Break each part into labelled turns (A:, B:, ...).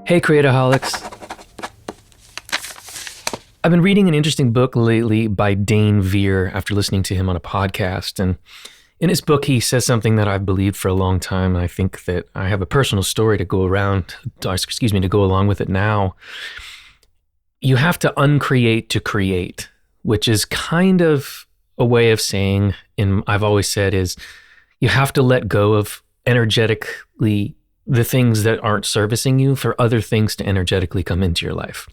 A: Hey, Creatorholics. I've been reading an interesting book lately by Dain Heer after listening to him on a podcast. And in his book, he says something that I've believed for a long time. And I think that I have a personal story to go along with it now. You have to uncreate to create, which is kind of a way of saying, I've always said, is you have to let go of energetically the things that aren't servicing you for other things to energetically come into your life.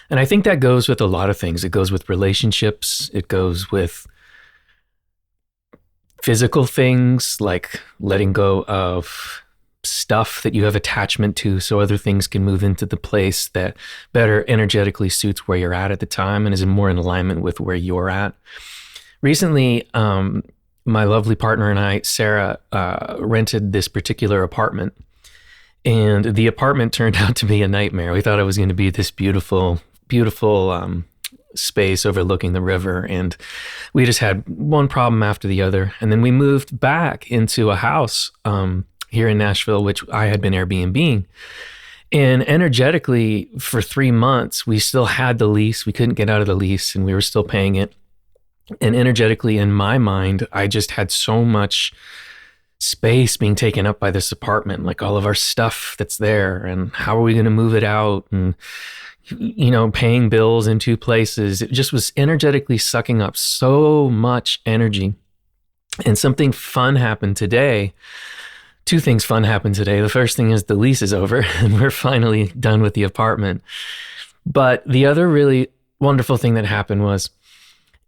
A: And I think that goes with a lot of things. It goes with relationships. It goes with physical things, like letting go of stuff that you have attachment to so other things can move into the place that better energetically suits where you're at the time and is more in alignment with where you're at. Recently, my lovely partner and I, Sarah, rented this particular apartment. And the apartment turned out to be a nightmare. We thought it was going to be this beautiful space overlooking the river. And we just had one problem after the other. And then we moved back into a house here in Nashville, which I had been Airbnb-ing. And energetically, for 3 months, we still had the lease. We couldn't get out of the lease, and we were still paying it. And energetically, in my mind, I just had so much space being taken up by this apartment, like all of our stuff that's there, and how are we going to move it out, and paying bills in 2 places. It just was energetically sucking up so much energy. And something fun happened today. 2 things fun happened today. The first thing is the lease is over and we're finally done with the apartment. But the other really wonderful thing that happened was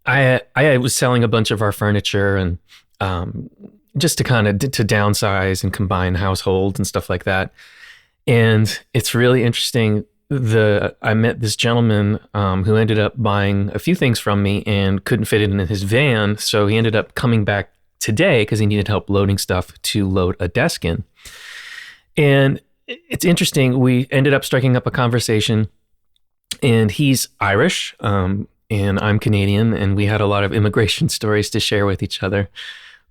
A: I was selling a bunch of our furniture and just to kind of to downsize and combine households and stuff like that. And it's really interesting. I met this gentleman who ended up buying a few things from me and couldn't fit it in his van. So he ended up coming back today because he needed help loading stuff to load a desk in. And it's interesting. We ended up striking up a conversation, and he's Irish. And I'm Canadian, and we had a lot of immigration stories to share with each other.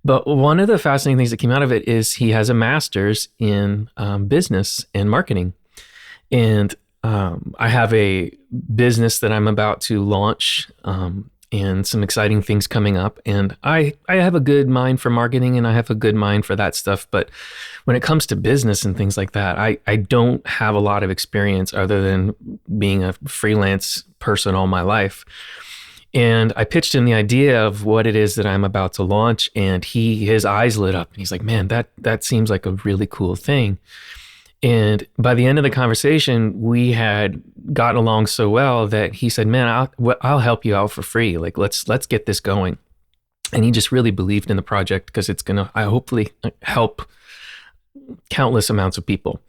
A: But one of the fascinating things that came out of it is he has a master's in business and marketing. And I have a business that I'm about to launch and some exciting things coming up. And I have a good mind for marketing, and I have a good mind for that stuff. But when it comes to business and things like that, I don't have a lot of experience other than being a freelance person all my life. And I pitched him the idea of what it is that I'm about to launch, and his eyes lit up, and he's like, man, that seems like a really cool thing. And by the end of the conversation, we had gotten along so well that he said, man, I'll help you out for free. Like, let's get this going. And he just really believed in the project because it's going to hopefully help countless amounts of people.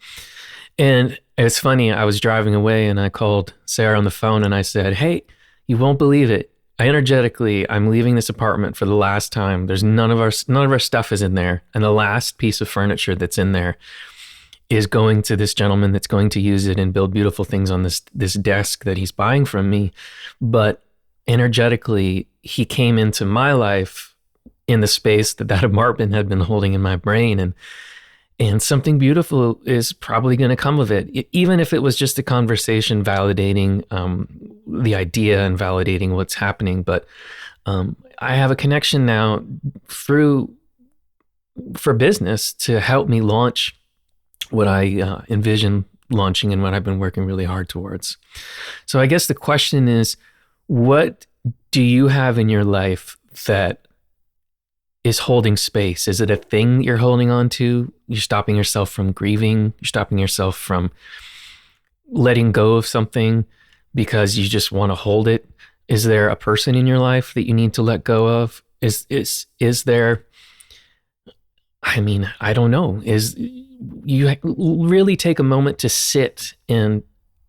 A: And it's funny, I was driving away and I called Sarah on the phone and I said, hey, you won't believe it. I'm leaving this apartment for the last time. There's none of our stuff is in there. And the last piece of furniture that's in there is going to this gentleman that's going to use it and build beautiful things on this desk that he's buying from me. But energetically, he came into my life in the space that apartment had been holding in my brain. And something beautiful is probably going to come of it, even if it was just a conversation validating the idea and validating what's happening. But I have a connection now for business to help me launch what I envision launching and what I've been working really hard towards. So I guess the question is, what do you have in your life that is holding space? Is it a thing you're holding on to? You're stopping yourself from grieving. You're stopping yourself from letting go of something because you just want to hold it. Is there a person in your life that you need to let go of? Is there, I don't know. You really take a moment to sit and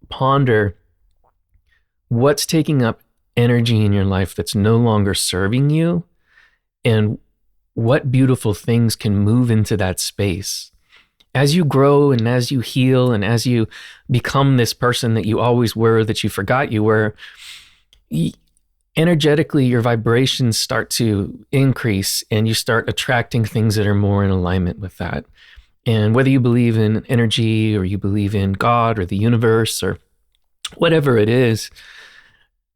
A: ponder what's taking up energy in your life that's no longer serving you, and what beautiful things can move into that space. As you grow and as you heal and as you become this person that you always were, that you forgot you were, energetically your vibrations start to increase and you start attracting things that are more in alignment with that. And whether you believe in energy or you believe in God or the universe or whatever it is,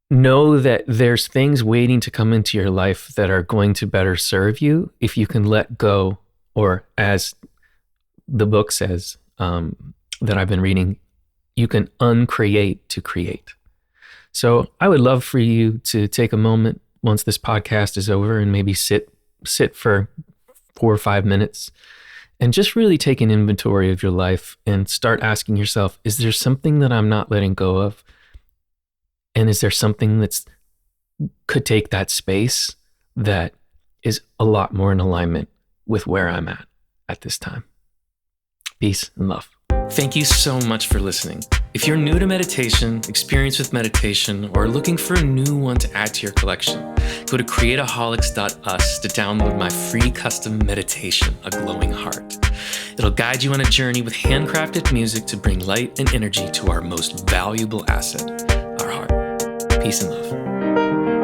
A: know that there's things waiting to come into your life that are going to better serve you if you can let go, or as the book says that I've been reading, you can uncreate to create. So I would love for you to take a moment once this podcast is over and maybe sit for 4 or 5 minutes and just really take an inventory of your life and start asking yourself, is there something that I'm not letting go of? And is there something that's could take that space that is a lot more in alignment with where I'm at this time? Peace and love. Thank you so much for listening. If you're new to meditation, experienced with meditation, or looking for a new one to add to your collection, go to createaholics.us to download my free custom meditation, A Glowing Heart. It'll guide you on a journey with handcrafted music to bring light and energy to our most valuable asset, our heart. Peace and love.